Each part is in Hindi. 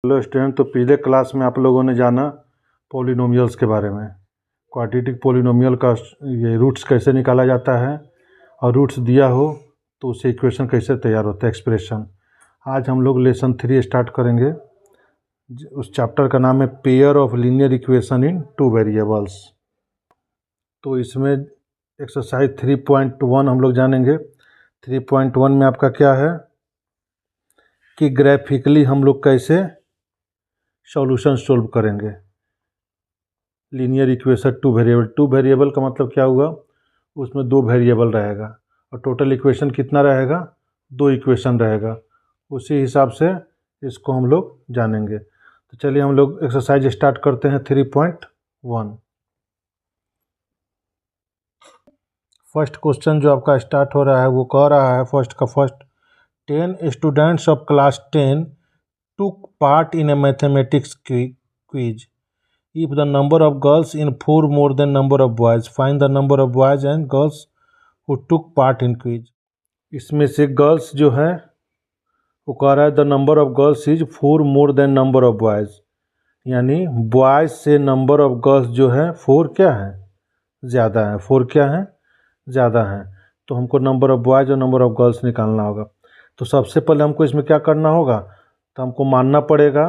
हेलो स्टूडेंट, तो पिछले क्लास में आप लोगों ने जाना पॉलिनोमियल्स के बारे में। क्वाड्रेटिक पॉलिनोमियल का ये रूट्स कैसे निकाला जाता है और रूट्स दिया हो तो उससे इक्वेशन कैसे तैयार होता है, एक्सप्रेशन। आज हम लोग लेसन 3 स्टार्ट करेंगे। उस चैप्टर का नाम है pair of linear equation in 2 variables. तो इसमें एक्सरसाइज 3.1 हम लोग जानेंगे। 3.1 में आपका क्या है कि ग्राफिकली हम लोग कैसे सॉल्यूशन सोल्व करेंगे लीनियर इक्वेशन 2 वेरिएबल। 2 वेरिएबल का मतलब क्या हुआ, उसमें 2 वेरिएबल रहेगा और टोटल इक्वेशन कितना रहेगा, 2 इक्वेशन रहेगा। उसी हिसाब से इसको हम लोग जानेंगे। तो चलिए हम लोग एक्सरसाइज स्टार्ट करते हैं 3.1। फर्स्ट क्वेश्चन जो आपका स्टार्ट हो रहा है वो कह रहा है फर्स्ट का first 10 students of class 10 took part in a mathematics quiz. If the number of girls in 4 more than number of boys, find the number of boys and girls who took part in quiz. इसमें से गर्ल्स जो है वो कह रहा है the number of girls is 4 more than number of boys, यानी बॉयज़ से नंबर ऑफ गर्ल्स जो है 4 क्या है, ज़्यादा है। 4 क्या है, ज़्यादा है। तो हमको नंबर ऑफ बॉयज़ और नंबर ऑफ गर्ल्स निकालना होगा। तो सबसे पहले हमको इसमें क्या करना होगा, तो हमको मानना पड़ेगा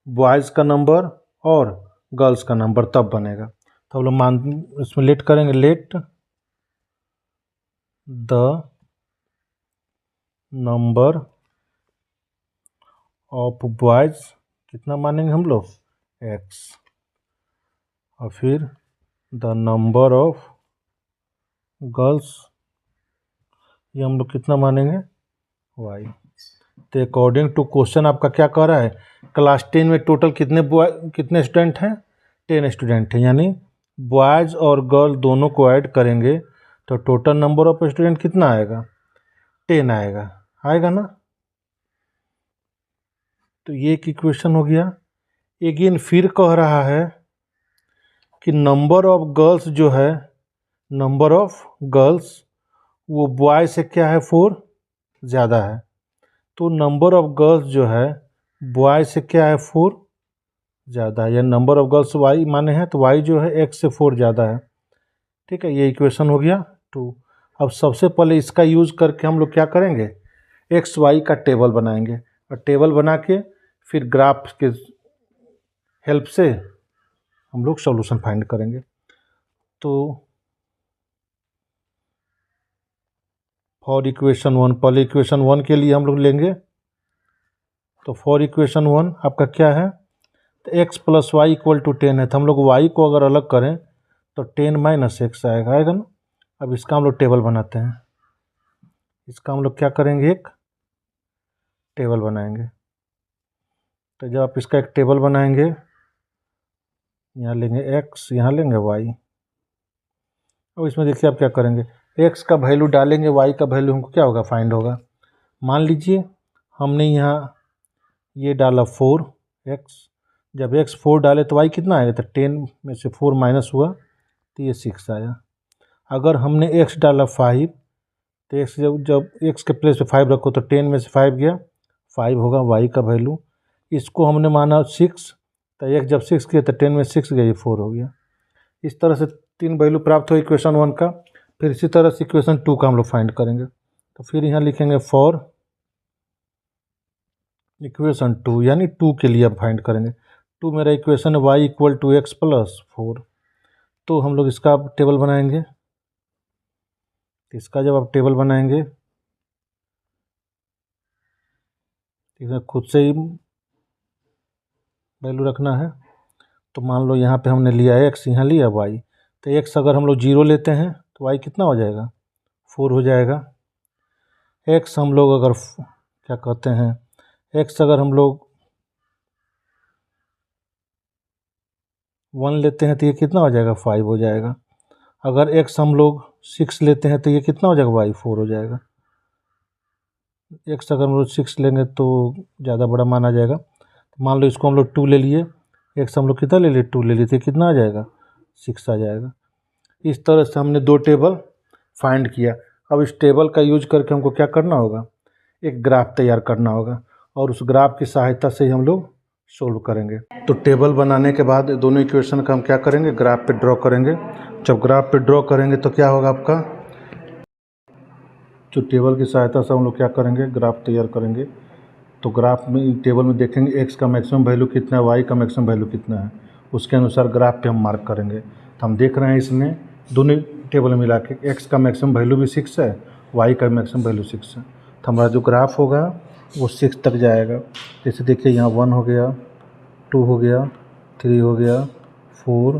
बॉयज़ का नंबर और गर्ल्स का नंबर, तब बनेगा। तो हम लोग इसमें लेट करेंगे, let the number of boys कितना मानेंगे हम लोग, x, और फिर द नंबर ऑफ गर्ल्स ये हम लोग कितना मानेंगे, y। तो अकॉर्डिंग टू क्वेश्चन आपका क्या कह रहा है, क्लास 10 में टोटल कितने स्टूडेंट हैं, 10 स्टूडेंट हैं, यानी बॉयज़ और गर्ल दोनों को ऐड करेंगे तो टोटल नंबर ऑफ स्टूडेंट कितना आएगा, 10 आएगा ना। तो ये एक इक्वेशन हो गया। अगेन फिर कह रहा है कि नंबर ऑफ गर्ल्स जो है, नंबर ऑफ गर्ल्स वो बॉय से क्या है, 4 ज़्यादा है। तो नंबर ऑफ गर्ल्स जो है बॉय से क्या है, 4 ज़्यादा है, या नंबर ऑफ गर्ल्स y माने हैं तो y जो है x से 4 ज़्यादा है। ठीक है, ये इक्वेशन हो गया 2। अब सबसे पहले इसका यूज़ करके हम लोग क्या करेंगे, एक्स वाई का टेबल बनाएंगे और टेबल बना के फिर ग्राफ के हेल्प से हम लोग सॉल्यूशन फाइंड करेंगे। तो फॉर इक्वेशन 1, पहले इक्वेशन 1 के लिए हम लोग लेंगे। तो फॉर इक्वेशन 1 आपका क्या है, तो x + y = 10 है। तो हम लोग y को अगर अलग करें तो 10 - x आएगा ना। अब इसका हम लोग टेबल बनाते हैं। इसका हम लोग क्या करेंगे, एक टेबल बनाएंगे। तो जब आप इसका एक टेबल बनाएंगे, यहाँ लेंगे x, यहाँ लेंगे y। अब इसमें देखिए आप क्या करेंगे, x का वैल्यू डालेंगे, y का वैल्यू हमको क्या होगा, फाइंड होगा। मान लीजिए हमने यहाँ ये डाला 4x, जब x 4 डाले तो y कितना आएगा, तो 10 में से 4 माइनस हुआ तो ये 6 आया। अगर हमने x डाला 5, तो x जब x के प्लेस पे 5 रखो तो 10 में से 5 गया, 5 होगा y का वैल्यू। इसको हमने माना 6, तो x जब 6 किया तो 10 में 6 गया, ये 4 हो गया। इस तरह से 3 वैल्यू प्राप्त हो इक्वेशन 1 का। फिर इसी तरह से इक्वेशन 2 का हम लोग फाइंड करेंगे। तो फिर यहाँ लिखेंगे फॉर इक्वेशन 2, यानी 2 के लिए अब फाइंड करेंगे। 2 मेरा इक्वेशन है y = x + 4। तो हम लोग इसका टेबल बनाएंगे। इसका जब आप टेबल बनाएंगे, इसमें खुद से ही वैल्यू रखना है। तो मान लो यहाँ पे हमने लिया x, यहाँ लिया y। तो x अगर हम लोग 0 लेते हैं तो y कितना हो जाएगा, 4 हो जाएगा। x हम लोग अगर क्या कहते हैं, x अगर हम लोग 1 लेते हैं तो ये कितना हो जाएगा, 5 हो जाएगा। अगर x हम लोग 6 लेते हैं तो ये कितना हो जाएगा, y 4 हो जाएगा। x अगर हम लोग 6 लेंगे तो ज़्यादा बड़ा माना जाएगा। तो मान लो इसको हम लोग 2 ले लिए, x हम लोग कितना ले लिए, 2 ले लिए, तो कितना आ जाएगा, 6 आ जाएगा। इस तरह से हमने 2 टेबल फाइंड किया। अब इस टेबल का यूज करके हमको क्या करना होगा, एक ग्राफ तैयार करना होगा और उस ग्राफ की सहायता से हम लोग सोल्व करेंगे। तो टेबल बनाने के बाद दोनों इक्वेशन का हम क्या करेंगे, ग्राफ पे ड्रॉ करेंगे। जब ग्राफ पे ड्रॉ करेंगे तो क्या होगा आपका, जो टेबल की सहायता से हम लोग क्या करेंगे, ग्राफ तैयार करेंगे। तो ग्राफ में टेबल में देखेंगे एक्स का मैक्सिमम वैल्यू कितना है, वाई का मैक्सिमम वैल्यू कितना है, उसके अनुसार ग्राफ पे हम मार्क करेंगे। तो हम देख रहे हैं इसमें दोनों टेबल मिला के एक्स का मैक्सिमम वैल्यू भी 6 है, वाई का मैक्सिमम वैल्यू 6 है। तो हमारा जो ग्राफ होगा वो 6 तक जाएगा। जैसे देखिए यहाँ 1 हो गया, 2 हो गया, 3 हो गया, 4,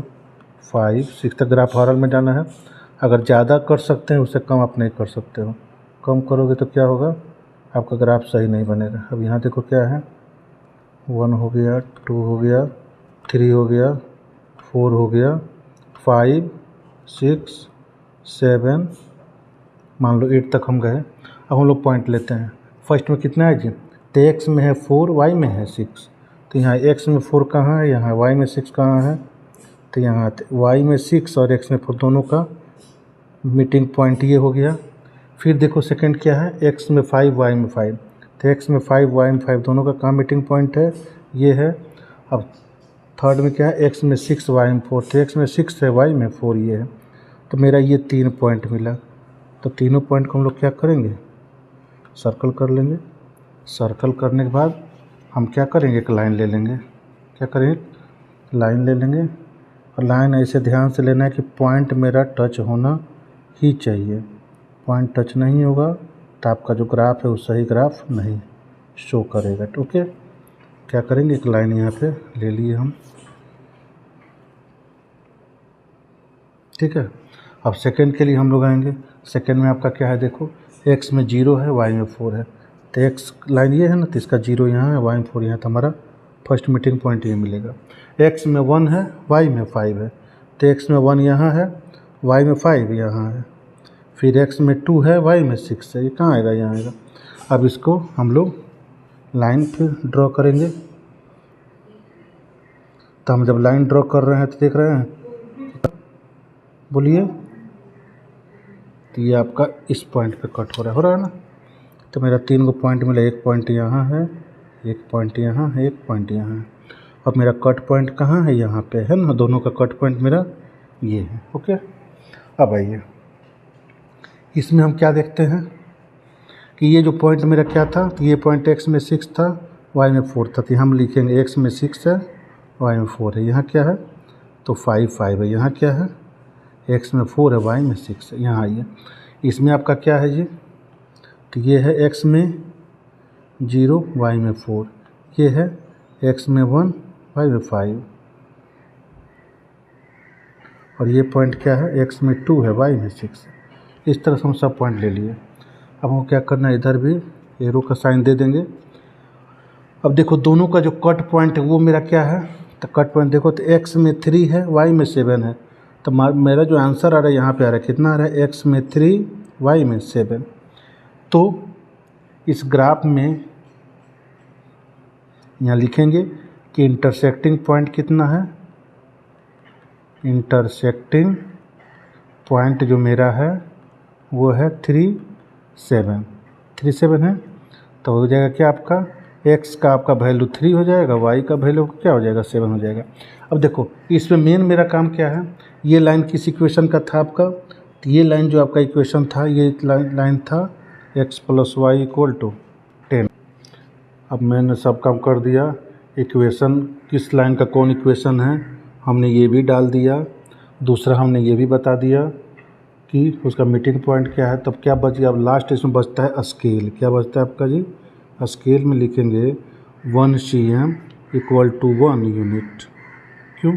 5, 6 तक ग्राफ हॉरल में जाना है। अगर ज़्यादा कर सकते हैं उससे कम आप नहीं कर सकते हो, कम करोगे तो क्या होगा, आपका ग्राफ सही नहीं बनेगा। अब यहाँ देखो क्या है, 1 हो गया, 2 हो गया, 3 हो गया, 4 हो गया, 5, 6, 7, मान लो 8 तक हम गए। अब हम लोग पॉइंट लेते हैं। फर्स्ट में कितना है जी, तो एक्स में है 4, वाई में है 6। तो यहाँ एक्स में 4 कहाँ है, यहाँ वाई में 6 कहाँ है, तो यहाँ वाई में 6 और एक्स में 4 दोनों का मीटिंग पॉइंट ये हो गया। फिर देखो सेकंड क्या है, एक्स में 5, वाई में 5। तो एक्स में 5, वाई में 5 दोनों का कहाँ मीटिंग पॉइंट है, ये है। अब थर्ड में क्या है, एक्स में 6, वाई में 4। तो एक्स में 6 है, वाई में 4 ये है। तो मेरा ये 3 पॉइंट मिला। तो तीनों पॉइंट को हम लोग क्या करेंगे, सर्कल कर लेंगे। सर्कल करने के बाद हम क्या करेंगे, एक लाइन ले लेंगे। क्या करेंगे, लाइन ले लेंगे। और लाइन ऐसे ध्यान से लेना है कि पॉइंट मेरा टच होना ही चाहिए। पॉइंट टच नहीं होगा तो आपका जो ग्राफ है वो सही ग्राफ नहीं शो करेगा। ओके, क्या करेंगे, एक लाइन यहाँ पे ले लिए हम, ठीक है। अब सेकंड के लिए हम लोग आएंगे। सेकंड में आपका क्या है, देखो एक्स में 0 है, वाई में 4 है। तो एक्स लाइन ये है ना, तो इसका 0 यहाँ है, वाई में 4 यहाँ, तो हमारा फर्स्ट मीटिंग पॉइंट ये मिलेगा। एक्स में 1 है, वाई में 5 है। तो एक्स में 1 यहाँ है, वाई में 5 यहाँ है। फिर एक्स में 2 है, वाई में 6 है, ये कहाँ आएगा, यहाँ आएगा। अब इसको हम लोग लाइन फिर ड्रॉ करेंगे। तो हम जब लाइन ड्रॉ कर रहे हैं तो देख रहे हैं, बोलिए, तो ये आपका इस पॉइंट पे कट हो रहा है ना। तो मेरा 3 को पॉइंट मिला, एक पॉइंट यहाँ है, एक पॉइंट यहाँ है, एक पॉइंट यहाँ है। अब मेरा कट पॉइंट कहाँ है, यहाँ पे है ना, दोनों का कट पॉइंट मेरा ये है। ओके, अब आइए इसमें हम क्या देखते हैं कि ये जो पॉइंट मेरा क्या था, तो ये पॉइंट एक्स में 6 था, वाई में 4 था। तो हम लिखेंगे एक्स में 6 है, वाई में 4 है। यहाँ क्या है, तो 5, 5 है। यहाँ क्या है, एक्स में 4 है, वाई में 6 है। यहाँ आइए, इसमें आपका क्या है जी, तो ये है एक्स में 0, वाई में 4। ये है एक्स में 1, वाई में 5। और ये पॉइंट क्या है, एक्स में 2 है, वाई में 6 है। इस तरह से हम सब पॉइंट ले लिए। अब हमको क्या करना है, इधर भी एरो का साइन दे देंगे। अब देखो दोनों का जो कट पॉइंट है वो मेरा क्या है, तो कट पॉइंट देखो, तो एक्स में 3 है, वाई में 7 है। तो मेरा जो आंसर आ रहा है यहाँ पे आ रहा है, कितना आ रहा है, एक्स में 3, वाई में 7। तो इस ग्राफ में यहाँ लिखेंगे कि इंटरसेक्टिंग पॉइंट कितना है, इंटरसेक्टिंग पॉइंट जो मेरा है वो है 3, 7। 3, 7 है। तो हो जाएगा क्या, आपका एक्स का आपका वैल्यू 3 हो जाएगा, वाई का वैल्यू क्या हो जाएगा, 7 हो जाएगा। अब देखो इसमें मेन मेरा काम क्या है, ये लाइन किस इक्वेशन का था आपका, तो ये लाइन जो आपका इक्वेशन था, ये लाइन था x + y = 10। अब मैंने सब काम कर दिया। इक्वेशन किस लाइन का कौन इक्वेशन है हमने ये भी डाल दिया। दूसरा हमने ये भी बता दिया कि उसका मीटिंग पॉइंट क्या है। तब क्या बच गया, अब लास्ट इसमें बचता है स्केल। क्या बचता है आपका जी, स्केल में लिखेंगे 1 cm = 1 यूनिट। क्यों,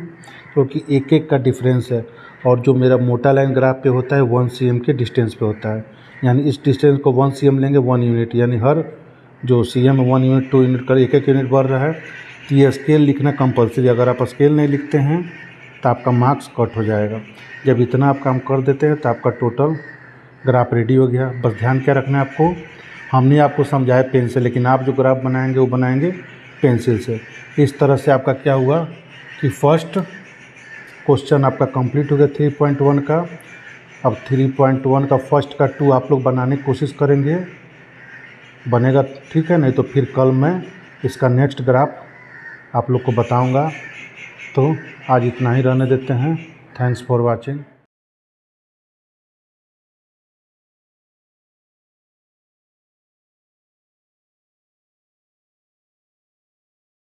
क्योंकि एक एक का डिफरेंस है। और जो मेरा मोटा लाइन ग्राफ पे होता है 1 cm के डिस्टेंस पे होता है, यानी इस डिस्टेंस को 1 cm लेंगे, 1 यूनिट, यानी हर जो cm 1 यूनिट 2 यूनिट कर एक यूनिट बढ़ रहा है। तो ये स्केल लिखना कंपलसरी। अगर आप स्केल नहीं लिखते हैं तो आपका मार्क्स कट हो जाएगा। जब इतना आप काम कर देते हैं तो आपका टोटल ग्राफ रेडी हो गया। बस ध्यान क्या रखना है आपको, हमने आपको समझाया पेन से, लेकिन आप जो ग्राफ बनाएंगे वो बनाएंगे पेंसिल से। इस तरह से आपका क्या हुआ कि फर्स्ट क्वेश्चन आपका कंप्लीट हो गया 3.1 का। अब 3.1 का फर्स्ट का 2 आप लोग बनाने की कोशिश करेंगे, बनेगा ठीक है, नहीं तो फिर कल मैं इसका नेक्स्ट ग्राफ आप लोग को बताऊंगा। तो आज इतना ही रहने देते हैं। Thanks for watching.